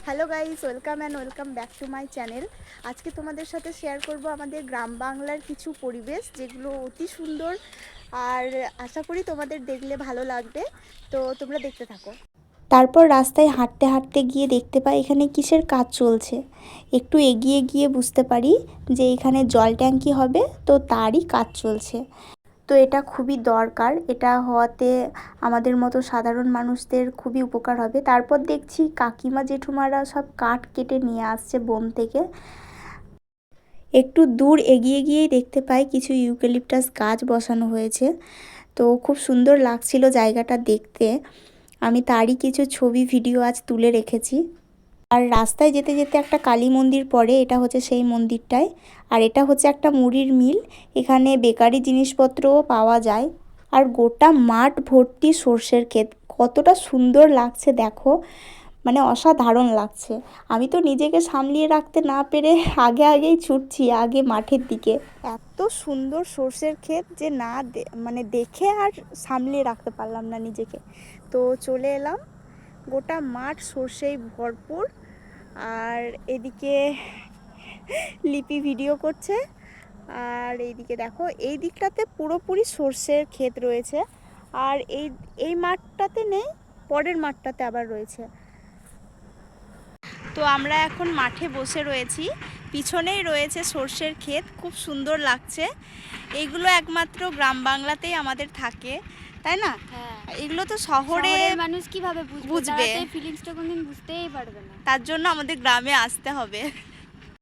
Hello guys, welcome back to my channel. আজকে তোমাদের সাথে শেয়ার করব আমাদের গ্রাম বাংলার কিছু পরিবেশ, যেগুলো অতি সুন্দর। আর আশা করি তোমাদের দেখলে ভালো লাগবে, তো তোমরা দেখতে থাকো। তারপর রাস্তায় হাঁটতে হাঁটতে গিয়ে দেখতে পাই এখানে কিসের কাজ চলছে। একটু এগিয়ে গিয়ে বুঝতে পারি যে এখানে জল ট্যাঙ্কি হবে, তো তারই কাজ চলছে। তো এটা খুবই দরকার, এটা হওয়াতে আমাদের মতো সাধারণ মানুষদের খুবই উপকার হবে। তারপর দেখছি কাকিমা জেঠুমারা সব কাঠ কেটে নিয়ে আসছে বন থেকে। একটু দূর এগিয়ে গিয়েই দেখতে পাই কিছু ইউক্যালিপটাস গাছ বসানো হয়েছে। তো খুব সুন্দর লাগছিল জায়গাটা দেখতে। আমি তারই কিছু ছবি ভিডিও আজ তুলে রেখেছি। আর রাস্তায় যেতে যেতে একটা কালী মন্দির পড়ে, এটা হচ্ছে সেই মন্দিরটায়। আর এটা হচ্ছে একটা মুড়ির মিল, এখানে বেকারি জিনিসপত্রও পাওয়া যায়। আর গোটা মাঠ ভর্তি সর্ষের ক্ষেত, কতটা সুন্দর লাগছে দেখো, মানে অসাধারণ লাগছে। আমি তো নিজেকে সামলিয়ে রাখতে না পেরে আগেই ছুটছি আগে মাঠের দিকে। এত সুন্দর সর্ষের ক্ষেত যে না মানে দেখে আর সামলিয়ে রাখতে পারলাম না নিজেকে। তো চলে এলাম, গোটা মাঠ সর্ষেই ভরপুর। আর এদিকে লিপি ভিডিও করছে। আর এইদিকে দেখো, এই দিকটাতে পুরোপুরি সর্ষের ক্ষেত রয়েছে। আর এই মাঠটাতে নেই, পরের মাঠটাতে আবার রয়েছে। তো আমরা এখন মাঠে বসে রয়েছি, পিছনেই রয়েছে সর্ষের ক্ষেত, খুব সুন্দর লাগছে। এইগুলো একমাত্র গ্রাম বাংলাতেই আমাদের থাকে, তাই না? এগুলো তো শহরের মানুষ কিভাবে বুঝবে? বুঝবে ফিলিংসটা কোনদিন বুঝতেই পারবে না। তার জন্য আমাদের গ্রামে আসতে হবে।